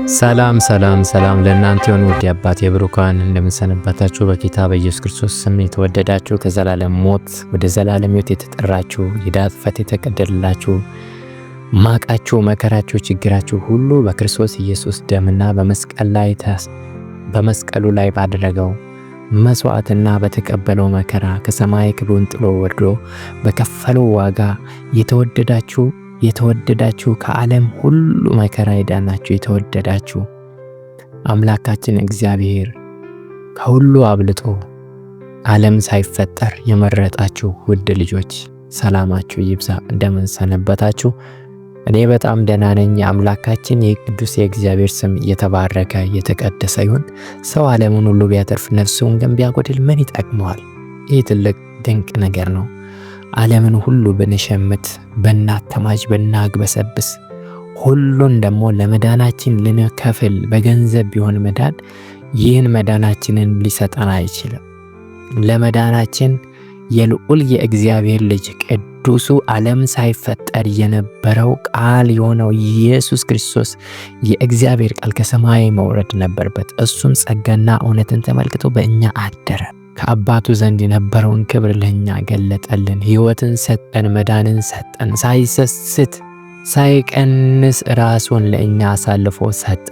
ሰላም ሰላም ሰላም ለእናንተ ይሁን ውድ አባቴ ብሩካን እንደምንሰነበታችሁ በጌታ በኢየሱስ ክርስቶስ ስም የተወደዳችሁ ከዘላለም ሞት ወደ ዘላለም ሕይወት የተጠራችሁ የዕዳ ጽሕፈት የተቀደደላችሁ ማቃችሁ መከራችሁ ችግራችሁ ሁሉ በክርስቶስ ኢየሱስ ደምና በመስቀሉ ላይ ባደረገው መስዋዕትና በተቀበለው መከራ ከሰማይ ክብሩን ጥሎ ወርዶ በከፈለው ዋጋ የተወደዳችሁ ከዓለም ሁሉ መከራ የዳናችሁ የተወደዳችሁ አምላካችን እግዚአብሔር ከሁሉ አብልጦ ዓለም ሳይፈጠር የመረጣችሁ ውድ ልጆች ሰላማችሁ ይብዛ። እንደምን ሰነበታችሁ? እኔ በጣም ደህና ነኝ። የአምላካችን የቅዱስ የእግዚአብሔር ስም የተባረከ የተቀደሰ ይሁን። ሰው ዓለሙን ሁሉ ቢያተርፍ ነፍሱን ግን ቢያጎድል ምን ይጠቅመዋል? ይህ ትልቅ ድንቅ ነገር ነው። ዓለምን ሁሉ ብንሸምት ብናተማጅ ብናግበሰብስ ሁሉን ደግሞ ለመዳናችን ልንከፍል በገንዘብ ቢሆን መዳን ይህን መዳናችንን ሊሰጠን አይችልም። ለመዳናችን የልዑል የእግዚአብሔር ልጅ ቅዱሱ ዓለም ሳይፈጠር የነበረው ቃል የሆነው ኢየሱስ ክርስቶስ የእግዚአብሔር ቃል ከሰማይ መውረድ ነበረበት። እሱም ጸጋና እውነትን ተመልክቶ በእኛ አደረ። ከአባቱ ዘንድ የነበረውን ክብር ለኛ ገለጠልን። ሕይወትን ሰጠን፣ መዳንን ሰጠን። ሳይሰስት ሳይቀንስ ራሱን ለእኛ አሳልፎ ሰጠ።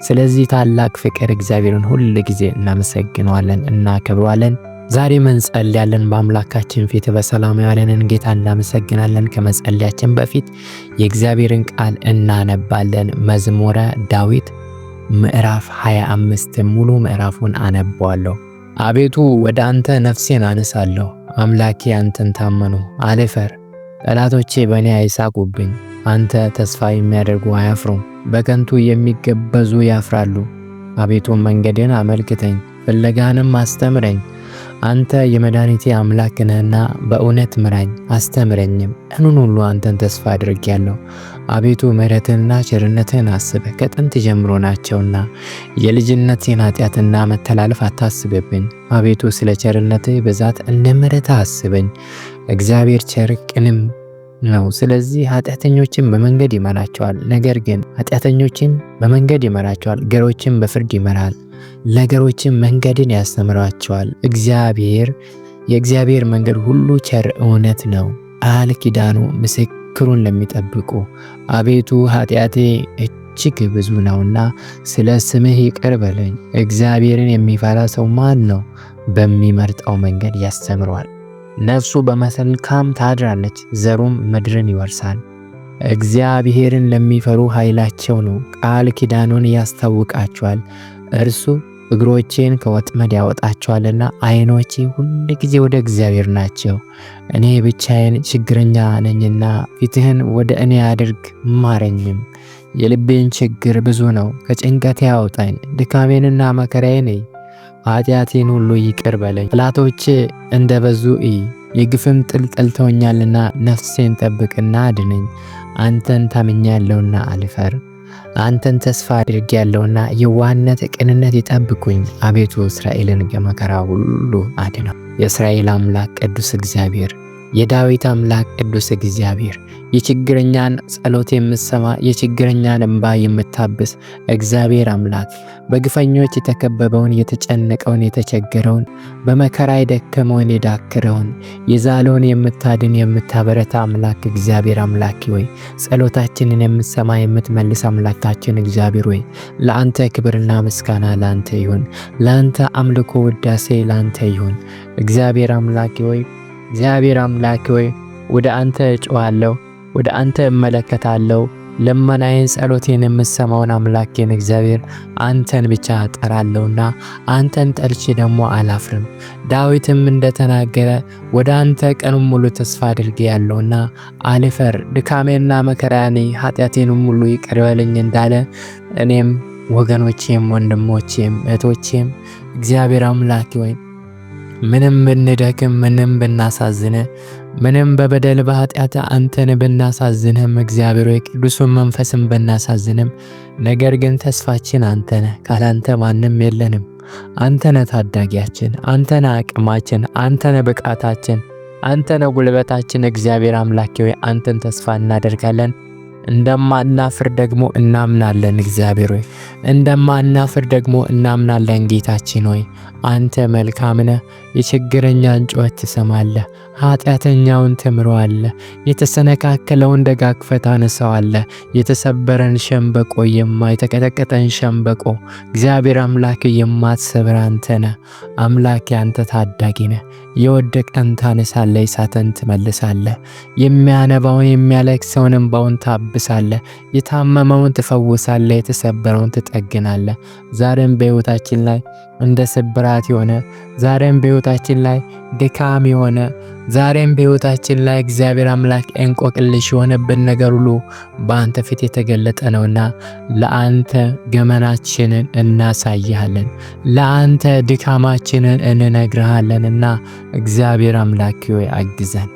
ስለዚህ ታላቅ ፍቅር እግዚአብሔርን ሁል ጊዜ እናመሰግነዋለን፣ እናከብረዋለን። ዛሬ እንጸልያለን። በአምላካችን ፊት በሰላም ያለንን ጌታ እናመሰግናለን። ከመጸለያችን በፊት የእግዚአብሔርን ቃል እናነባለን። መዝሙረ ዳዊት ምዕራፍ 25 ሙሉ ምዕራፉን አነባዋለሁ። አቤቱ ወደ አንተ ነፍሴን አነሳለሁ። አምላኬ አንተን ታመኑ አልፈር። ጠላቶቼ በእኔ አይሳቁብኝ። አንተ ተስፋ የሚያደርጉ አያፍሩም፣ በከንቱ የሚገበዙ ያፍራሉ። አቤቱ መንገድን አመልክተኝ፣ ፍለጋንም አስተምረኝ። አንተ የመድኃኒቴ አምላክ ነህና በእውነት ምራኝ አስተምረኝም። ቀኑን ሁሉ አንተን ተስፋ አድርጌያለሁ። አቤቱ ምሕረትህንና ቸርነትህን አስብ፣ ከጥንት ጀምሮ ናቸውና። የልጅነቴን ኃጢአትና መተላለፍ አታስብብኝ። አቤቱ ስለ ቸርነትህ ብዛት እንደ ምሕረትህ አስበኝ። እግዚአብሔር ቸር ቅንም ነው። ስለዚህ ኃጢአተኞችን በመንገድ ይመራቸዋል፣ ገሮችን በፍርድ ይመራል፣ ለገሮችን መንገድን ያስተምራቸዋል። የእግዚአብሔር መንገድ ሁሉ ቸር እውነት ነው፣ ቃል ኪዳኑ ምስክሩን ለሚጠብቁ። አቤቱ ኃጢአቴ እጅግ ብዙ ነውና ስለ ስምህ ይቅር በለኝ። እግዚአብሔርን የሚፈራ ሰው ማን ነው? በሚመርጠው መንገድ ያስተምረዋል። ነፍሱ በመልካም ታድራለች፣ ዘሩም ምድርን ይወርሳል። እግዚአብሔርን ለሚፈሩ ኃይላቸው ነው፣ ቃል ኪዳኑን ያስታውቃቸዋል። እርሱ እግሮቼን ከወጥመድ ያወጣቸዋልና። ዓይኖቼ ሁል ጊዜ ወደ እግዚአብሔር ናቸው። እኔ ብቻዬን ችግረኛ ነኝና ፊትህን ወደ እኔ አድርግ ማረኝም። የልቤን ችግር ብዙ ነው፣ ከጭንቀቴ አውጣኝ። ድካሜንና መከራዬን እይ፣ ኃጢአቴን ሁሉ ይቅር በለኝ። ጠላቶቼ እንደ በዙ እይ፣ የግፍም ጥል ጠልተውኛልና። ነፍሴን ጠብቅና አድነኝ። አንተን ታምኛለሁና አልፈር። አንተን ተስፋ አድርጌያለሁና የዋህነት ቅንነት ይጠብቁኝ። አቤቱ እስራኤልን ከመከራ ሁሉ አድነው። የእስራኤል አምላክ ቅዱስ እግዚአብሔር፣ የዳዊት አምላክ ቅዱስ እግዚአብሔር፣ የችግረኛን ጸሎት የምትሰማ የችግረኛን እንባ የምታብስ እግዚአብሔር አምላክ፣ በግፈኞች የተከበበውን የተጨነቀውን የተቸገረውን በመከራ የደከመውን የዳከረውን የዛለውን የምታድን የምታበረታ አምላክ እግዚአብሔር አምላክ ሆይ፣ ጸሎታችንን የምትሰማ የምትመልስ አምላካችን እግዚአብሔር ሆይ፣ ለአንተ ክብርና ምስጋና ለአንተ ይሁን። ለአንተ አምልኮ ውዳሴ ለአንተ ይሁን። እግዚአብሔር አምላክ ሆይ ወደ አንተ እጮሃለሁ፣ ወደ አንተ እመለከታለሁ። ልመናዬን ጸሎቴን የምትሰማውን አምላኬን እግዚአብሔር አንተን ብቻ እጠራለሁና አንተን ጠልቼ ደግሞ አላፍርም። ዳዊትም እንደተናገረ ወደ አንተ ቀኑን ሙሉ ተስፋ አድርጌያለሁና አልፈር። ድካሜንና መከራዬን ኃጢአቴንም ሁሉ ይቅር በለኝ እንዳለ እኔም ወገኖቼም ወንድሞቼም እህቶቼም እግዚአብሔር አምላክ ሆይ ምንም ብንደክም ምንም ብናሳዝነ ምንም በበደል በኃጢአት አንተን ብናሳዝንም እግዚአብሔር ሆይ ቅዱሱን መንፈስን ብናሳዝንም ነገር ግን ተስፋችን አንተ ነህ። ካላንተ ማንም የለንም። አንተ ነህ ታዳጊያችን፣ አንተ ነህ አቅማችን፣ አንተ ነህ ብቃታችን፣ አንተ ነህ ጉልበታችን። እግዚአብሔር አምላክ ሆይ አንተን ተስፋ እናደርጋለን። እንደማናፍር ደግሞ እናምናለን። እግዚአብሔር ሆይ እንደማናፍር ደግሞ እናምናለን። ጌታችን ሆይ አንተ መልካም ነህ። የችግረኛን ጩኸት ትሰማለህ፣ ኃጢአተኛውን ትምረዋለህ፣ የተሰነካከለውን ደጋግፈህ ታነሳዋለህ። የተሰበረን ሸምበቆ የተቀጠቀጠን ሸምበቆ እግዚአብሔር አምላክ የማትሰብር አንተ ነህ። አምላክ አንተ ታዳጊ ነህ። የወደቀን ታነሳለህ፣ የሳተን ትመልሳለህ። የሚያነባውን የሚያለቅሰውን እንባውን ታብሳለህ። የታመመውን ትፈውሳለህ፣ የተሰበረውን ትጠግናለህ። ዛሬም በሕይወታችን ላይ እንደ ስብራት የሆነ ዛሬም በሕይወታችን ላይ ድካም የሆነ ዛሬም በሕይወታችን ላይ እግዚአብሔር አምላክ እንቆቅልሽ የሆነብን ነገር ሁሉ በአንተ ፊት የተገለጠ ነውና ለአንተ ገመናችንን እናሳይሃለን፣ ለአንተ ድካማችንን እንነግርሃለንና እግዚአብሔር አምላክ ሆይ አግዘን።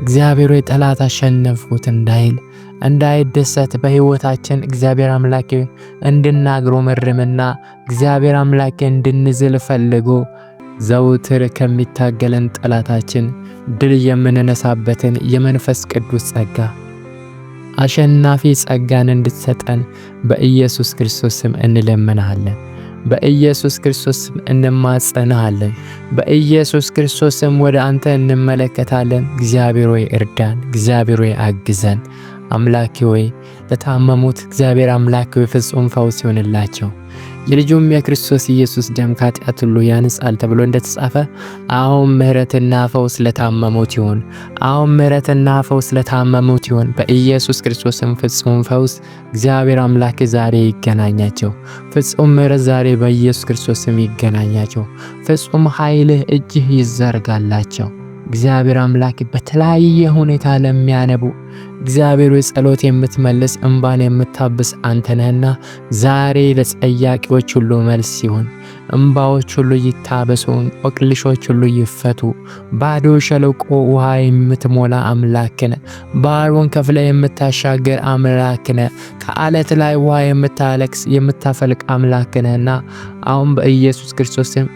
እግዚአብሔር ሆይ ጠላት አሸነፍኩት እንዳይደሰት በሕይወታችን እግዚአብሔር አምላክ እንድናግሮመርምና እግዚአብሔር አምላክ እንድንዝል ፈልጎ ዘውትር ከሚታገለን ጠላታችን ድል የምንነሳበትን የመንፈስ ቅዱስ ጸጋ አሸናፊ ጸጋን እንድትሰጠን በኢየሱስ ክርስቶስ ስም እንለምንሃለን። በኢየሱስ ክርስቶስ ስም እንማጸንሃለን። በኢየሱስ ክርስቶስ ስም ወደ አንተ እንመለከታለን። እግዚአብሔር ሆይ እርዳን፣ እግዚአብሔር ሆይ አግዘን። አምላኬ ሆይ ለታመሙት እግዚአብሔር አምላክ ሆይ ፍጹም ፈውስ ይሆንላቸው። የልጁም የክርስቶስ ኢየሱስ ደም ከኃጢአት ሁሉ ያነጻል ተብሎ እንደተጻፈ አሁን ምሕረትና ፈውስ ለታመሙት ይሁን። አሁን ምሕረትና ፈውስ ለታመሙት ይሁን። በኢየሱስ ክርስቶስም ፍጹም ፈውስ እግዚአብሔር አምላክ ዛሬ ይገናኛቸው። ፍጹም ምሕረት ዛሬ በኢየሱስ ክርስቶስም ይገናኛቸው። ፍጹም ኃይልህ እጅህ ይዘርጋላቸው። እግዚአብሔር አምላክ በተለያየ ሁኔታ ለሚያነቡ እግዚአብሔር ሆይ ጸሎት የምትመልስ እንባን የምታብስ አንተ ነህና ዛሬ ለጸያቂዎች ሁሉ መልስ ይሁን። እንባዎች ሁሉ ይታበሱ፣ እንቆቅልሾች ሁሉ ይፈቱ። ባዶ ሸለቆ ውሃ የምትሞላ አምላክ ነህ። ባህሩን ከፍለ የምታሻገር አምላክ ነህ። ከአለት ላይ ውሃ የምታፈልቅ አምላክ ነህና አሁን በኢየሱስ ክርስቶስም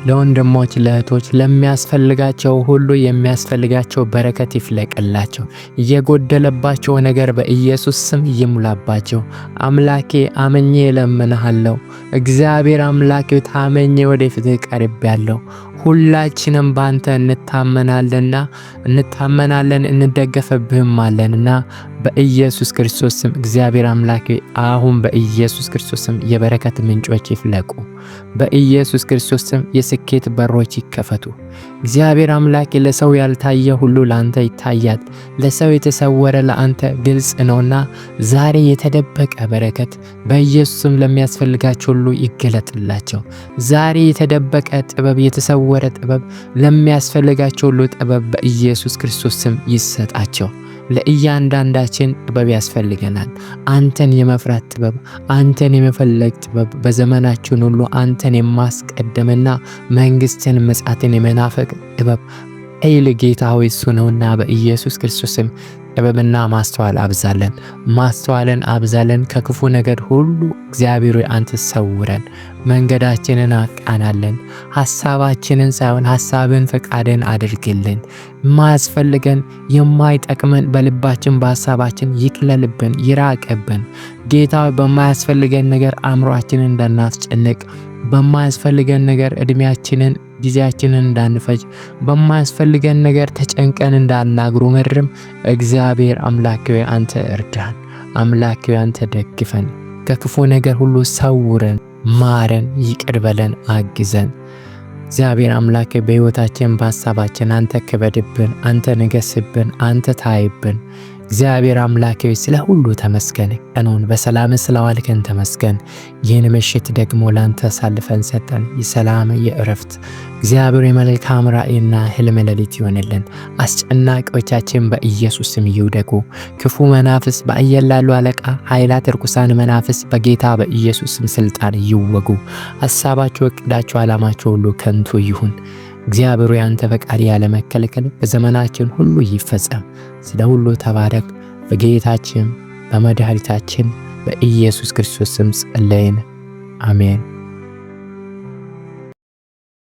ለወንድሞች ለእህቶች ለሚያስፈልጋቸው ሁሉ የሚያስፈልጋቸው በረከት ይፍለቅላቸው። የጎደለባቸው ነገር በኢየሱስ ስም ይሙላባቸው። አምላኬ አመኜ እለምንሃለሁ። እግዚአብሔር አምላኬ ታመኜ ወደፊት ቀርቤያለሁ። ሁላችንም ባንተ እንታመናለን እንደገፈብህማለንና በኢየሱስ ክርስቶስ ስም እግዚአብሔር አምላኬ አሁን በኢየሱስ ክርስቶስ ስም የበረከት ምንጮች ይፍለቁ። በኢየሱስ ክርስቶስ ስም የስኬት በሮች ይከፈቱ። እግዚአብሔር አምላኬ ለሰው ያልታየ ሁሉ ላንተ ይታያል። ለሰው የተሰወረ ለአንተ ግልጽ ነውና ዛሬ የተደበቀ በረከት በኢየሱስ ስም ለሚያስፈልጋቸው ሁሉ ይገለጥላቸው። ዛሬ የተደበቀ ጥበብ የተሰወረ ጥበብ ለሚያስፈልጋቸው ሁሉ ጥበብ በኢየሱስ ክርስቶስ ስም ይሰጣቸው። ለእያንዳንዳችን ጥበብ ያስፈልገናል። አንተን የመፍራት ጥበብ፣ አንተን የመፈለግ ጥበብ፣ በዘመናችን ሁሉ አንተን የማስቀደምና መንግስትን መጻትን የመናፈቅ ጥበብ ኃይል ጌታ ሆይ እሱ ነውና በኢየሱስ ክርስቶስም ጥበብና ማስተዋል አብዛለን፣ ማስተዋልን አብዛለን። ከክፉ ነገር ሁሉ እግዚአብሔር ሆይ አንተ ሰውረን፣ መንገዳችንን አቃናለን። ሐሳባችንን ሳይሆን ሐሳብን ፈቃድን አድርግልን። ማያስፈልገን የማይጠቅመን በልባችን በሐሳባችን ይቅለልብን፣ ይራቅብን። ጌታ በማያስፈልገን ነገር አእምሮአችንን እንዳናስጨንቅ፣ በማያስፈልገን ነገር እድሜያችንን ጊዜያችንን እንዳንፈጅ፣ በማያስፈልገን ነገር ተጨንቀን እንዳናጉረመርም እግዚአብሔር አምላክ ሆይ አንተ እርዳን። አምላክ ሆይ አንተ ደግፈን፣ ከክፉ ነገር ሁሉ ሰውረን፣ ማረን፣ ይቅር በለን፣ አግዘን። እግዚአብሔር አምላክ በሕይወታችን በሐሳባችን አንተ ክበድብን፣ አንተ ንገስብን፣ አንተ ታይብን። እግዚአብሔር አምላክ ሆይ ስለ ሁሉ ተመስገን። ቀኑን በሰላም ስለዋልከን ተመስገን። ይህን ምሽት ደግሞ ላንተ አሳልፈን ሰጠን። የሰላም የእረፍት እግዚአብሔር የመልካም ራእይና ህልም ሌሊት ይሆንልን። አስጨናቂዎቻችን በኢየሱስ ስም ይውደቁ። ክፉ መናፍስ በአየር ላሉ አለቃ ኃይላት ርኩሳን መናፍስ በጌታ በኢየሱስ ስም ስልጣን ይወጉ። ሐሳባቸው፣ እቅዳቸው፣ ዓላማቸው ሁሉ ከንቱ ይሁን። እግዚአብሔር ያንተ ፈቃድ ያለ መከልከል በዘመናችን ሁሉ ይፈጸም። ስለ ሁሉ ተባረክ። በጌታችን በመድኃኒታችን በኢየሱስ ክርስቶስ ስም ጸለይን፣ አሜን።